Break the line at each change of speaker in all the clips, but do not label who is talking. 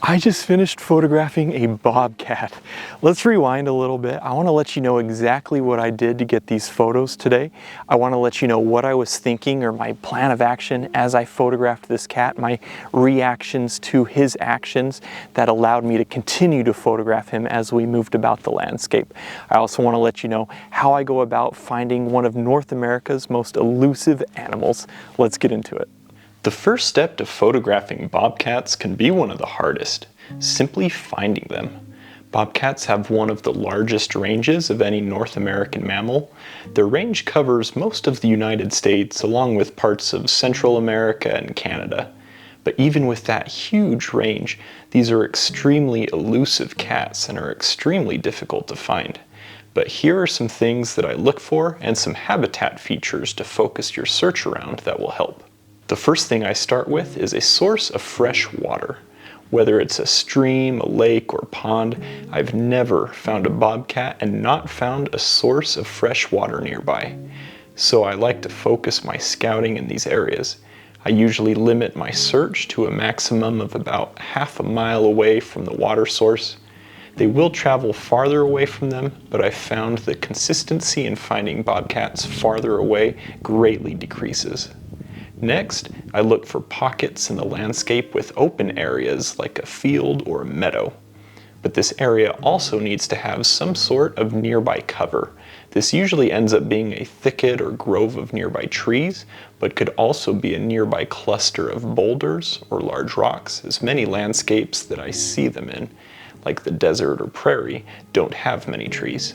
I just finished photographing a bobcat. Let's rewind a little bit. I want to let you know exactly what I did to get these photos today. I want to let you know what I was thinking or my plan of action as I photographed this cat, my reactions to his actions that allowed me to continue to photograph him as we moved about the landscape. I also want to let you know how I go about finding one of North America's most elusive animals. Let's get into it. The first step to photographing bobcats can be one of the hardest, simply finding them. Bobcats have one of the largest ranges of any North American mammal. Their range covers most of the United States along with parts of Central America and Canada. But even with that huge range, these are extremely elusive cats and are extremely difficult to find. But here are some things that I look for and some habitat features to focus your search around that will help. The first thing I start with is a source of fresh water. Whether it's a stream, a lake, or pond, I've never found a bobcat and not found a source of fresh water nearby. So I like to focus my scouting in these areas. I usually limit my search to a maximum of about half a mile away from the water source. They will travel farther away from them, but I've found the consistency in finding bobcats farther away greatly decreases. Next, I look for pockets in the landscape with open areas like a field or a meadow. But this area also needs to have some sort of nearby cover. This usually ends up being a thicket or grove of nearby trees, but could also be a nearby cluster of boulders or large rocks, as many landscapes that I see them in, like the desert or prairie, don't have many trees.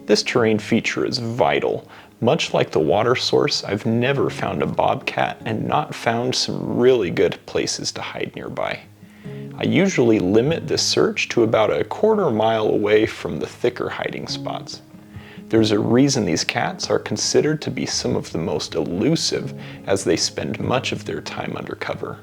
This terrain feature is vital. Much like the water source, I've never found a bobcat and not found some really good places to hide nearby. I usually limit this search to about a quarter mile away from the thicker hiding spots. There's a reason these cats are considered to be some of the most elusive, as they spend much of their time undercover.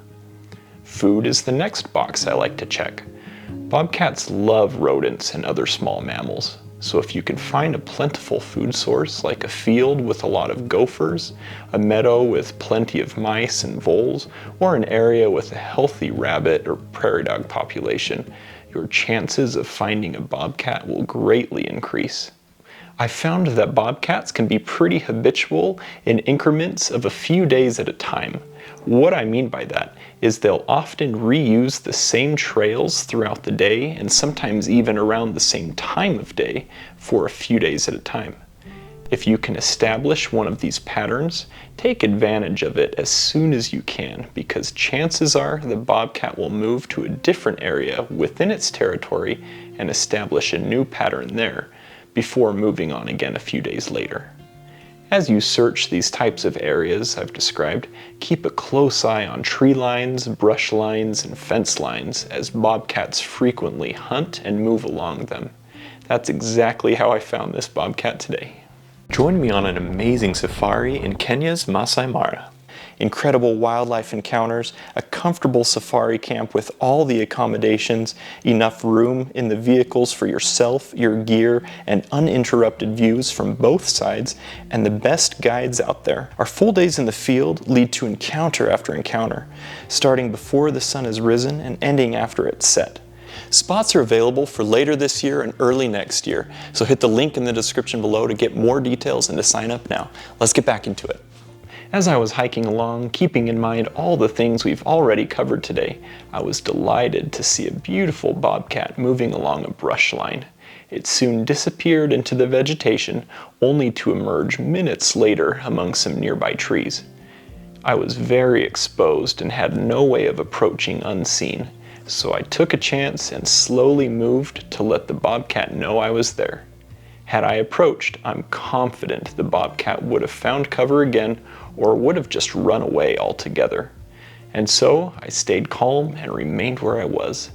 Food is the next box I like to check. Bobcats love rodents and other small mammals. So if you can find a plentiful food source like a field with a lot of gophers, a meadow with plenty of mice and voles, or an area with a healthy rabbit or prairie dog population, your chances of finding a bobcat will greatly increase. I found that bobcats can be pretty habitual in increments of a few days at a time. What I mean by that is they'll often reuse the same trails throughout the day and sometimes even around the same time of day for a few days at a time. If you can establish one of these patterns, take advantage of it as soon as you can, because chances are the bobcat will move to a different area within its territory and establish a new pattern there before moving on again a few days later. As you search these types of areas I've described, keep a close eye on tree lines, brush lines, and fence lines, as bobcats frequently hunt and move along them. That's exactly how I found this bobcat today. Join me on an amazing safari in Kenya's Masai Mara. Incredible wildlife encounters, a comfortable safari camp with all the accommodations, enough room in the vehicles for yourself, your gear, and uninterrupted views from both sides, and the best guides out there. Our full days in the field lead to encounter after encounter, starting before the sun has risen and ending after it's set. Spots are available for later this year and early next year, so hit the link in the description below to get more details and to sign up now. Let's get back into it. As I was hiking along, keeping in mind all the things we've already covered today, I was delighted to see a beautiful bobcat moving along a brush line. It soon disappeared into the vegetation, only to emerge minutes later among some nearby trees. I was very exposed and had no way of approaching unseen, so I took a chance and slowly moved to let the bobcat know I was there. Had I approached, I'm confident the bobcat would have found cover again or would have just run away altogether. And so I stayed calm and remained where I was.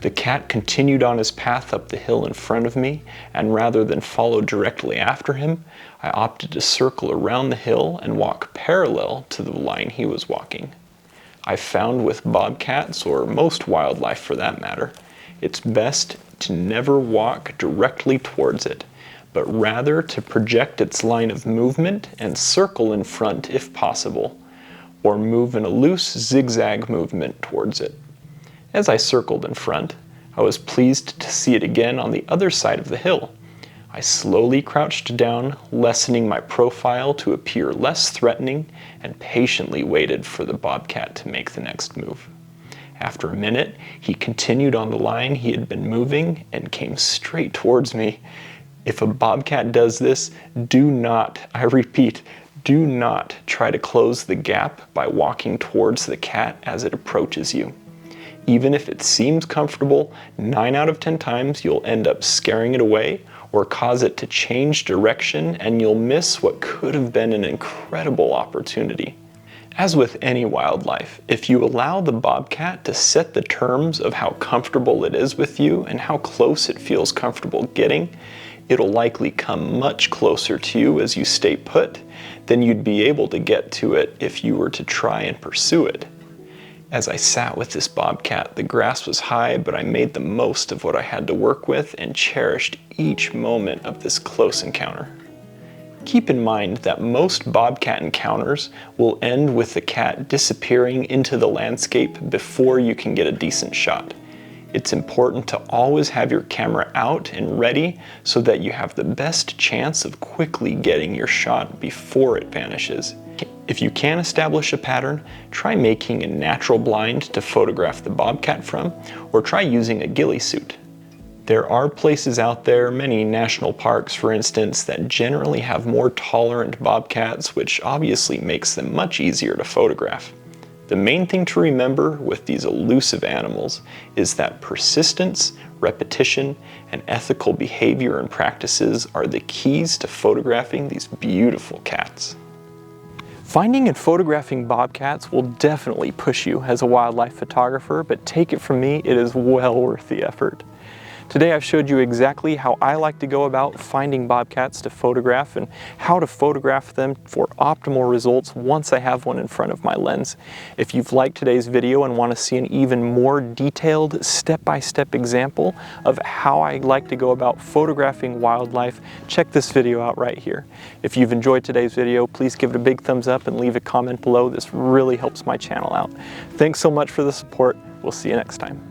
The cat continued on his path up the hill in front of me, and rather than follow directly after him, I opted to circle around the hill and walk parallel to the line he was walking. I found with bobcats, or most wildlife for that matter, it's best to never walk directly towards it, but rather to project its line of movement and circle in front if possible, or move in a loose zigzag movement towards it. As I circled in front, I was pleased to see it again on the other side of the hill. I slowly crouched down, lessening my profile to appear less threatening, and patiently waited for the bobcat to make the next move. After a minute, he continued on the line he had been moving and came straight towards me. If a bobcat does this, do not, I repeat, do not try to close the gap by walking towards the cat as it approaches you. Even if it seems comfortable, 9 out of 10 times you'll end up scaring it away or cause it to change direction, and you'll miss what could have been an incredible opportunity. As with any wildlife, if you allow the bobcat to set the terms of how comfortable it is with you and how close it feels comfortable getting, it'll likely come much closer to you as you stay put than you'd be able to get to it if you were to try and pursue it. As I sat with this bobcat, the grass was high, but I made the most of what I had to work with and cherished each moment of this close encounter. Keep in mind that most bobcat encounters will end with the cat disappearing into the landscape before you can get a decent shot. It's important to always have your camera out and ready so that you have the best chance of quickly getting your shot before it vanishes. If you can establish a pattern, try making a natural blind to photograph the bobcat from, or try using a ghillie suit. There are places out there, many national parks for instance, that generally have more tolerant bobcats, which obviously makes them much easier to photograph. The main thing to remember with these elusive animals is that persistence, repetition, and ethical behavior and practices are the keys to photographing these beautiful cats. Finding and photographing bobcats will definitely push you as a wildlife photographer, but take it from me, it is well worth the effort. Today I've showed you exactly how I like to go about finding bobcats to photograph and how to photograph them for optimal results once I have one in front of my lens. If you've liked today's video and want to see an even more detailed step-by-step example of how I like to go about photographing wildlife, check this video out right here. If you've enjoyed today's video, please give it a big thumbs up and leave a comment below. This really helps my channel out. Thanks so much for the support. We'll see you next time.